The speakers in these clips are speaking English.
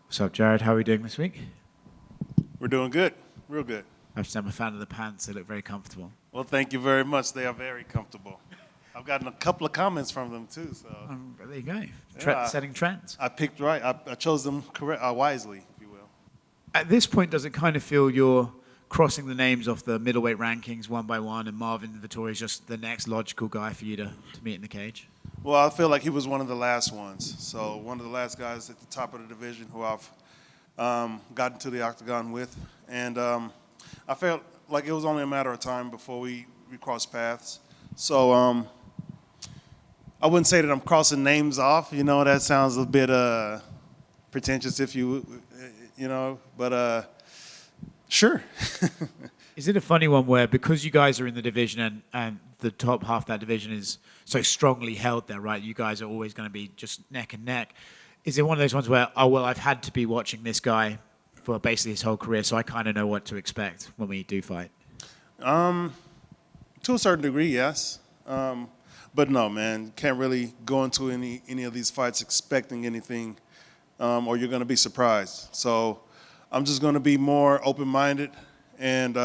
What's up, Jared? How are we doing this week? We're doing good, real good. I have to say I'm a fan of the pants. They look very comfortable. Well, thank you very much. They are very comfortable. I've gotten a couple of comments from them too. So There you go. Setting trends. I picked right. I chose them wisely, if you will. At this point, does it kind of feel you're crossing the names off the middleweight rankings one by one, and Marvin Vettori is just the next logical guy for you to meet in the cage? Well, I feel like he was one of the last ones. So one of the last guys at the top of the division who I've gotten to the octagon with. And I felt like it was only a matter of time before we crossed paths. So I wouldn't say that I'm crossing names off. You know, that sounds a bit pretentious if you know. But sure. Is it a funny one where, because you guys are in the division and the top half of that division is so strongly held there, right? You guys are always going to be just neck and neck. Is it one of those ones where, oh, well, I've had to be watching this guy for basically his whole career, so I kind of know what to expect when we do fight? To a certain degree, yes. But no, man, can't really go into any of these fights expecting anything, or you're going to be surprised. So I'm just going to be more open-minded and,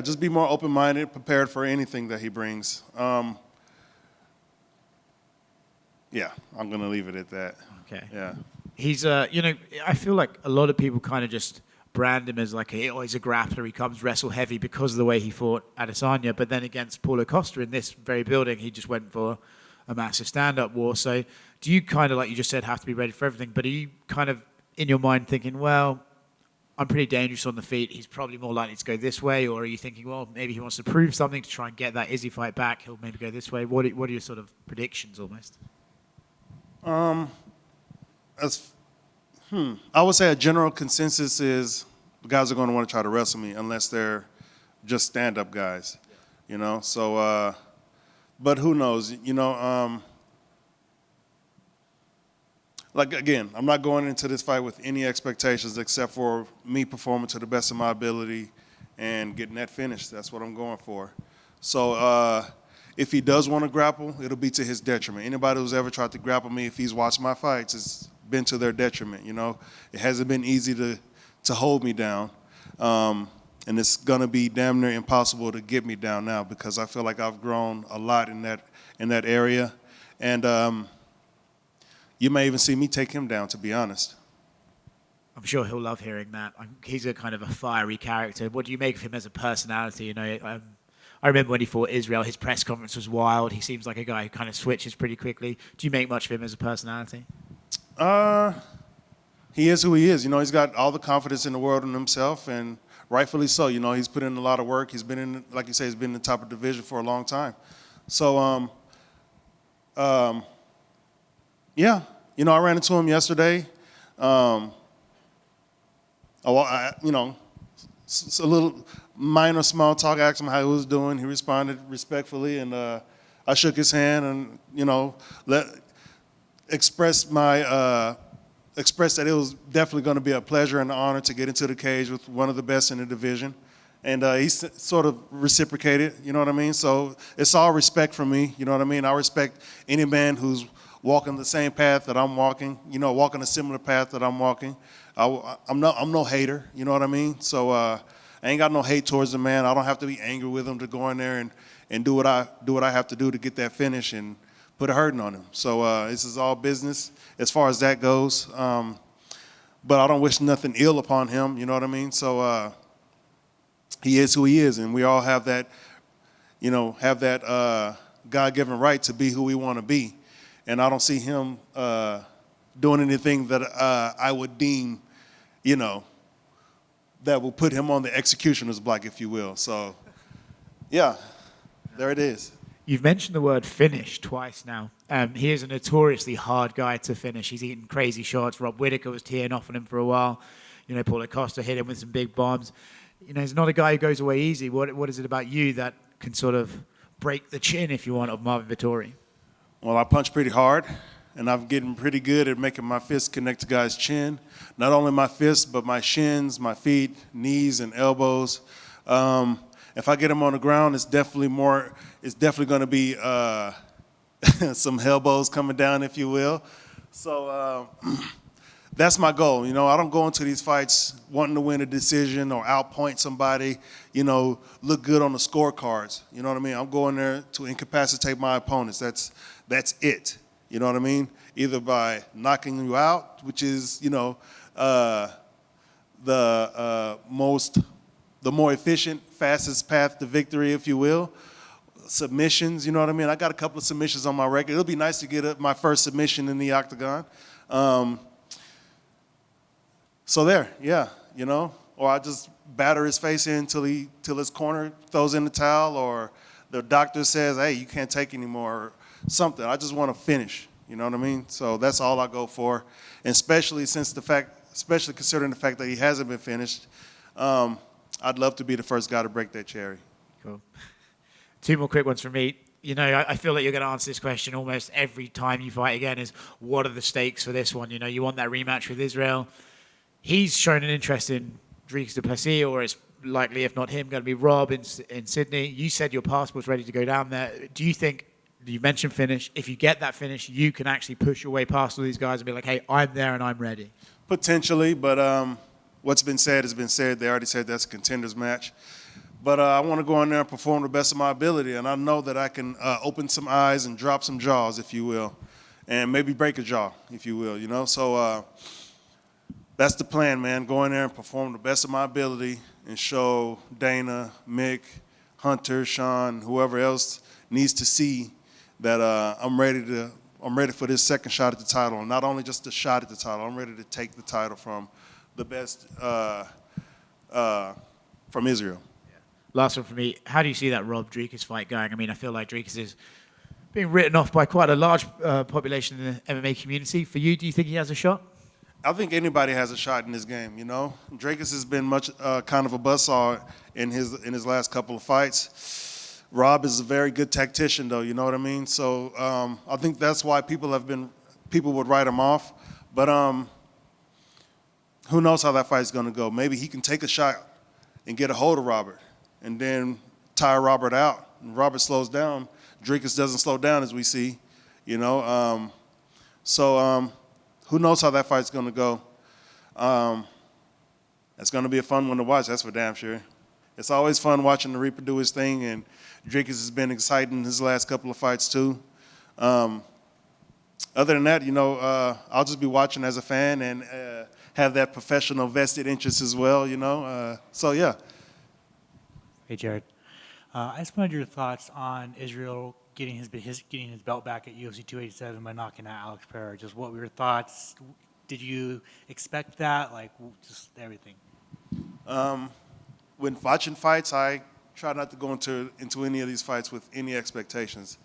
just be more open-minded, prepared for anything that he brings. I'm going to leave it at that. Okay. Yeah. He's, I feel like a lot of people kind of just brand him as like, he's a grappler, he comes wrestle heavy because of the way he fought Adesanya, but then against Paulo Costa in this very building, he just went for a massive stand-up war. So do you kind of, like you just said, have to be ready for everything, but are you kind of in your mind thinking, well, I'm pretty dangerous on the feet, he's probably more likely to go this way, or are you thinking, well, maybe he wants to prove something to try and get that Izzy fight back, he'll maybe go this way? What are your sort of predictions almost? I would say a general consensus is the guys are going to want to try to wrestle me unless they're just stand-up guys, you know. So, but who knows? You know, like again, I'm not going into this fight with any expectations except for me performing to the best of my ability and getting that finish. That's what I'm going for. So, if he does want to grapple, it'll be to his detriment. Anybody who's ever tried to grapple me, if he's watched my fights, it's been to their detriment, you know. It hasn't been easy to hold me down. And it's going to be damn near impossible to get me down now because I feel like I've grown a lot in that area. And you may even see me take him down, to be honest. I'm sure he'll love hearing that. He's a kind of a fiery character. What do you make of him as a personality? You know, I remember when he fought Israel, his press conference was wild. He seems like a guy who kind of switches pretty quickly. Do you make much of him as a personality? He is who he is. You know, he's got all the confidence in the world in himself, and rightfully so. You know, he's put in a lot of work. He's been in, like you say, he's been in the top of the division for a long time. So, you know, I ran into him yesterday. It's a little minor small talk. I asked him how he was doing. He responded respectfully, and I shook his hand and, you know, expressed that it was definitely going to be a pleasure and an honor to get into the cage with one of the best in the division. And he sort of reciprocated, you know what I mean? So it's all respect from me, you know what I mean? I respect any man who's walking the same path that I'm walking, you know, walking a similar path that I'm walking. I'm no hater, you know what I mean? So I ain't got no hate towards the man. I don't have to be angry with him to go in there and do what I have to do to get that finish and put a hurting on him. So this is all business as far as that goes. But I don't wish nothing ill upon him, you know what I mean? So he is who he is, and we all have that, you know, God-given right to be who we want to be. And I don't see him doing anything that I would deem, you know, that will put him on the executioner's block, if you will. So, yeah, there it is. You've mentioned the word finish twice now. He is a notoriously hard guy to finish. He's eaten crazy shots. Rob Whittaker was teeing off on him for a while. You know, Paulo Costa hit him with some big bombs. You know, he's not a guy who goes away easy. What is it about you that can sort of break the chin, if you want, of Marvin Vettori? Well, I punch pretty hard, and I'm getting pretty good at making my fists connect to guys' chin. Not only my fists, but my shins, my feet, knees, and elbows. If I get them on the ground, it's definitely going to be some elbows coming down, if you will. So that's my goal. You know, I don't go into these fights wanting to win a decision or outpoint somebody, you know, look good on the scorecards. You know what I mean? I'm going there to incapacitate my opponents. That's it. You know what I mean? Either by knocking you out, which is, you know, the more efficient, fastest path to victory, if you will. Submissions, you know what I mean? I got a couple of submissions on my record. It'll be nice to get my first submission in the octagon. So there, yeah, you know, or I just batter his face in till his corner throws in the towel, or the doctor says, hey, you can't take anymore, or something. I just want to finish, you know what I mean? So that's all I go for, and especially considering the fact that he hasn't been finished, I'd love to be the first guy to break that cherry. Cool. Two more quick ones from me. You know, I feel like you're going to answer this question almost every time you fight again is, what are the stakes for this one? You know, you want that rematch with Israel. He's shown an interest in Dricus du Plessis, or it's likely, if not him, going to be Rob in Sydney. You said your passport's ready to go down there. Do you think, you mentioned finish, if you get that finish, you can actually push your way past all these guys and be like, hey, I'm there and I'm ready? Potentially, but what's been said has been said. They already said that's a contenders match. But I want to go in there and perform the best of my ability, and I know that I can open some eyes and drop some jaws, if you will, and maybe break a jaw, if you will, you know? So that's the plan, man. Go in there and perform the best of my ability and show Dana, Mick, Hunter, Sean, whoever else needs to see that I'm ready for this second shot at the title. And not only just the shot at the title, I'm ready to take the title from the best from Israel. Last one for me. How do you see that Rob Dricus fight going? I mean, I feel like Dricus is being written off by quite a large population in the MMA community. For you, do you think he has a shot? I think anybody has a shot in this game, you know. Dricus has been much kind of a buzzsaw in his last couple of fights. Rob is a very good tactician, though, you know what I mean? So I think that's why people would write him off. But who knows how that fight's going to go. Maybe he can take a shot and get a hold of Robert and then tire Robert out. And Robert slows down. Dricus doesn't slow down, as we see, you know. Who knows how that fight's going to go. It's going to be a fun one to watch, that's for damn sure. It's always fun watching the Reaper do his thing, and Dricus has been exciting his last couple of fights too. Other than that, you know, I'll just be watching as a fan and have that professional vested interest as well, you know. So, yeah. Hey, Jared. I just wanted your thoughts on Israel getting his belt back at UFC 287 by knocking out Alex Pereira. Just what were your thoughts? Did you expect that? Like, just everything. When watching fights, I try not to go into any of these fights with any expectations.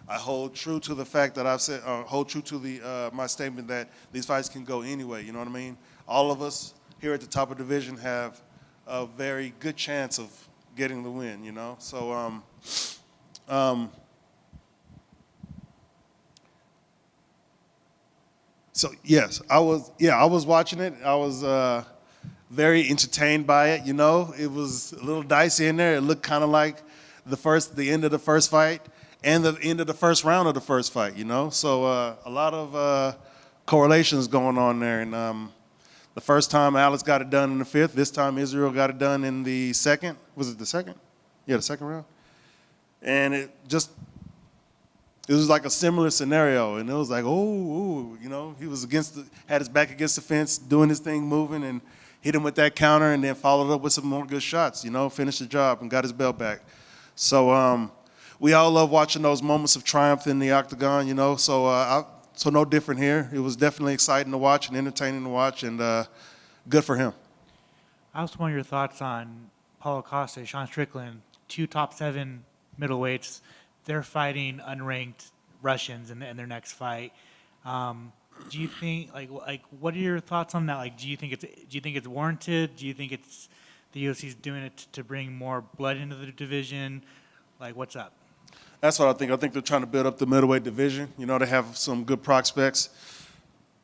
I hold true to the fact that I've said, hold true to my statement that these fights can go anyway. You know what I mean? All of us here at the top of the division have a very good chance of getting the win. You know, so. So yes, I was watching it. I was very entertained by it. You know, it was a little dicey in there. It looked kind of like the end of the first fight and the end of the first round of the first fight. You know, so a lot of correlations going on there. And the first time Alex got it done in the fifth. This time Israel got it done in the second. Was it the second? Yeah, the second round. And it was like a similar scenario, and it was like, oh, you know, he was had his back against the fence, doing his thing, moving, and hit him with that counter, and then followed up with some more good shots, you know, finished the job and got his belt back. So we all love watching those moments of triumph in the octagon, you know, so no different here. It was definitely exciting to watch and entertaining to watch, and good for him. I also want your thoughts on Paulo Costa, Sean Strickland, 2 top 7 middleweights. They're fighting unranked Russians in their next fight. Do you think like what are your thoughts on that? Like, do you think it's warranted? Do you think it's the UFC's doing it to bring more blood into the division? Like, what's up? That's what I think. I think they're trying to build up the middleweight division. You know, they have some good prospects.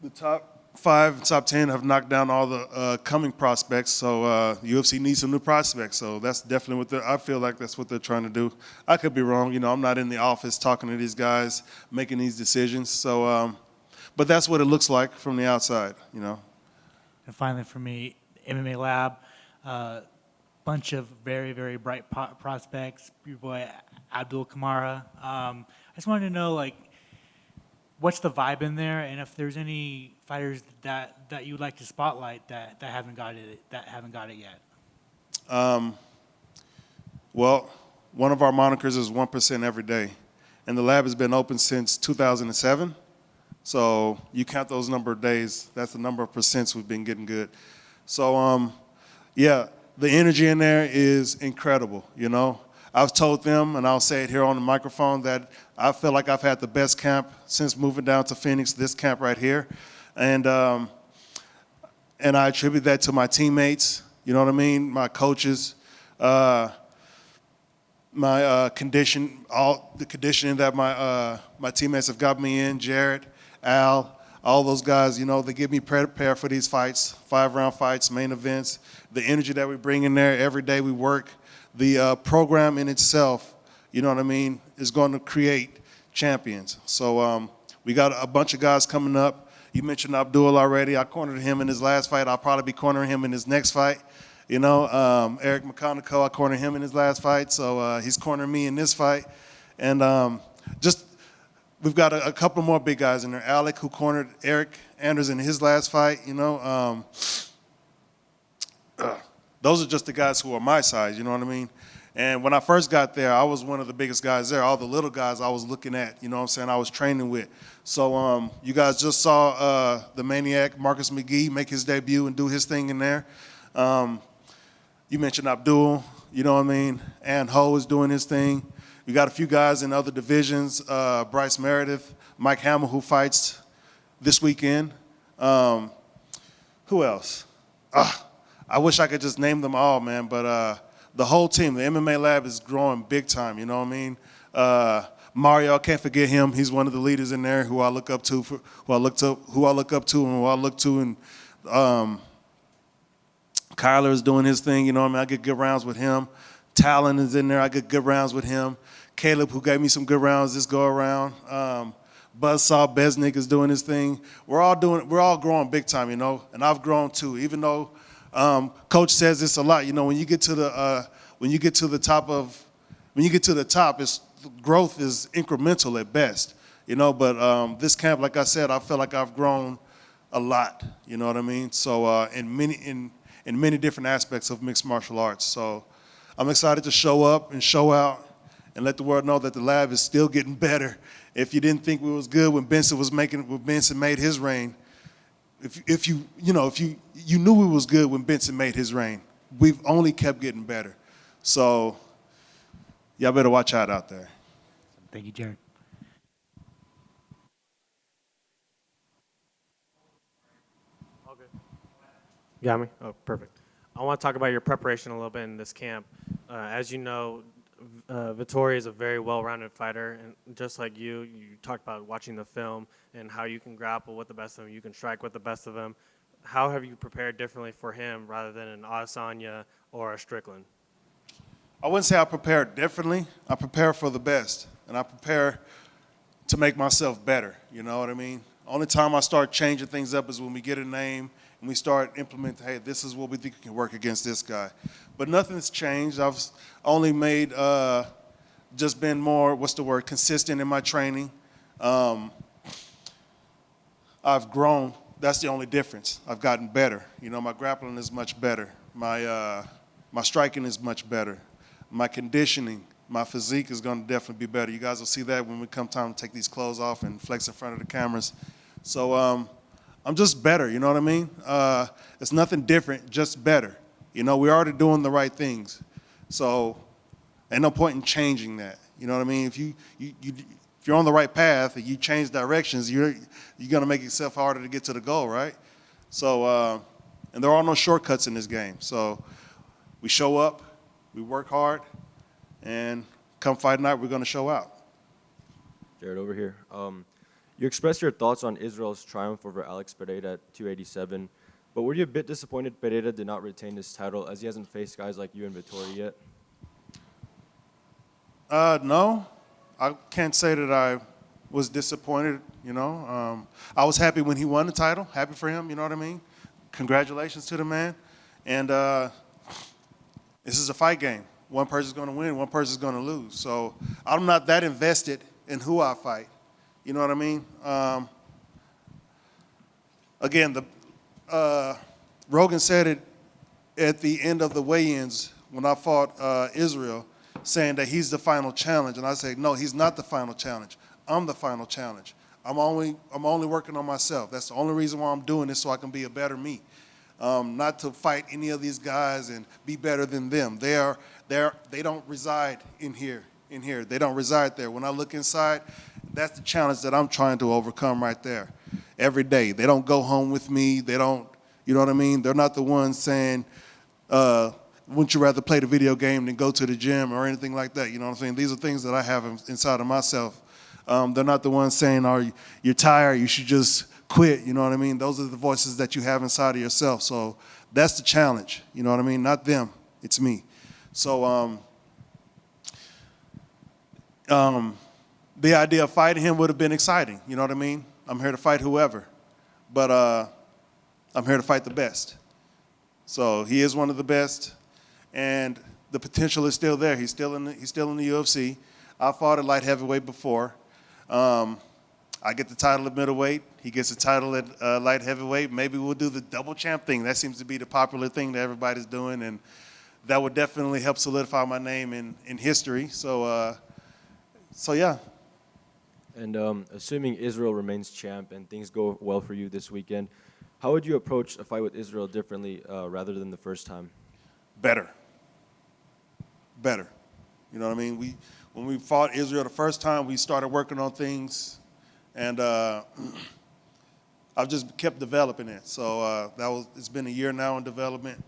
The top 5 and top 10 have knocked down all the coming prospects, so UFC needs some new prospects. So that's definitely I feel like that's what they're trying to do. I could be wrong. You know, I'm not in the office talking to these guys, making these decisions. So, but that's what it looks like from the outside, you know. And finally, for me, MMA Lab, bunch of very, very bright prospects. Your boy Abdul Kamara. I just wanted to know, like, what's the vibe in there, and if there's any fighters that you'd like to spotlight that haven't got it yet. Well, one of our monikers is 1% every day, and the lab has been open since 2007. So you count those number of days, that's the number of percents we've been getting good. So, yeah, the energy in there is incredible, you know. I've told them, and I'll say it here on the microphone, that I feel like I've had the best camp since moving down to Phoenix, this camp right here. And I attribute that to my teammates, you know what I mean, my coaches, my condition, all the conditioning that my teammates have got me in, Jared, Al, all those guys, you know, they get me prepared for these fights, 5-round fights, main events, the energy that we bring in there, every day we work, the program in itself, you know what I mean, is going to create champions. So we got a bunch of guys coming up. You mentioned Abdul already. I cornered him in his last fight. I'll probably be cornering him in his next fight. You know, Eric McConaughey, I cornered him in his last fight, so he's cornering me in this fight. And just we've got a couple more big guys in there. Alec, who cornered Eric Anders in his last fight, you know. Those are just the guys who are my size, you know what I mean? And when I first got there, I was one of the biggest guys there. All the little guys I was looking at, you know what I'm saying, I was training with. So you guys just saw the Maniac, Marcus McGee, make his debut and do his thing in there. You mentioned Abdul, you know what I mean? And Ho is doing his thing. We got a few guys in other divisions, Bryce Meredith, Mike Hamill, who fights this weekend. Who else? I wish I could just name them all, man, but the whole team, the MMA Lab is growing big time, you know what I mean? Mario, I can't forget him. He's one of the leaders in there who I look up to, and Kyler is doing his thing, you know what I mean? I get good rounds with him. Talon is in there, I get good rounds with him. Caleb, who gave me some good rounds this go around. Buzzsaw Besnick is doing his thing. We're all growing big time, you know, and I've grown too, even though Coach says this a lot. You know, when you get to the top, growth is incremental at best. You know, but this camp, like I said, I feel like I've grown a lot. You know what I mean? So in many different aspects of mixed martial arts. So I'm excited to show up and show out and let the world know that the lab is still getting better. If you didn't think we was good when Benson made his reign. If you knew we was good when Benson made his reign. We've only kept getting better. So y'all better watch out there. Thank you, Jared. All good. Got me? Oh, perfect. I want to talk about your preparation a little bit in this camp. As you know, Vettori is a very well-rounded fighter, and just like you talked about watching the film and how you can grapple with the best of them, you can strike with the best of them. How have you prepared differently for him rather than an Adesanya or a Strickland? I wouldn't say I prepare differently. I prepare for the best, and I prepare to make myself better. You know what I mean? Only time I start changing things up is when we get a name and we start implementing, hey, this is what we think can work against this guy. But nothing's changed. I've only made, just been more, consistent in my training. I've grown. That's the only difference. I've gotten better. You know, my grappling is much better. My striking is much better. My conditioning, my physique is going to definitely be better. You guys will see that when we come time to take these clothes off and flex in front of the cameras. So I'm just better, you know what I mean? It's nothing different, just better. You know, we're already doing the right things. So ain't no point in changing that. You know what I mean? If you're on the right path and you change directions, you're going to make yourself harder to get to the goal, right? So, and there are no shortcuts in this game. So we show up, we work hard, and come fight night, we're going to show out. Jared, over here. You expressed your thoughts on Israel's triumph over Alex Pereira at 287, but were you a bit disappointed Pereira did not retain his title as he hasn't faced guys like you and Vettori yet? No, I can't say that I was disappointed, you know. I was happy when he won the title, happy for him, you know what I mean? Congratulations to the man. And this is a fight game. One person's going to win, one person's going to lose. So I'm not that invested in who I fight, you know what I mean? Again, Rogan said it at the end of the weigh-ins when I fought Israel, saying that he's the final challenge. And I say, no, he's not the final challenge. I'm the final challenge. I'm only working on myself. That's the only reason why I'm doing this, so I can be a better me. Not to fight any of these guys and be better than them. They don't reside in here. They don't reside there. When I look inside, that's the challenge that I'm trying to overcome right there. Every day. They don't go home with me. They don't, you know what I mean? They're not the ones saying, wouldn't you rather play the video game than go to the gym or anything like that? You know what I'm saying? These are things that I have inside of myself. They're not the ones saying, oh, you're tired, you should just quit. You know what I mean? Those are the voices that you have inside of yourself. So that's the challenge. You know what I mean? Not them. It's me. So the idea of fighting him would have been exciting. You know what I mean? I'm here to fight whoever. But I'm here to fight the best. So he is one of the best. And the potential is still there. He's still in the UFC. I fought at light heavyweight before. I get the title at middleweight. He gets the title at light heavyweight. Maybe we'll do the double champ thing. That seems to be the popular thing that everybody's doing, and that would definitely help solidify my name in history. So yeah. And assuming Israel remains champ and things go well for you this weekend, how would you approach a fight with Israel differently rather than the first time? Better. You know what I mean? When we fought Israel the first time, we started working on things, and I've just kept developing it. So it's been a year now in development.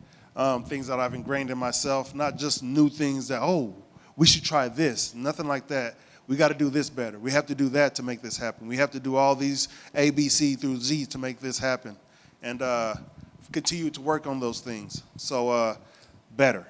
Things that I've ingrained in myself, not just new things that, oh, we should try this. Nothing like that. We got to do this better. We have to do that to make this happen. We have to do all these A, B, C through Z to make this happen, and continue to work on those things. So better.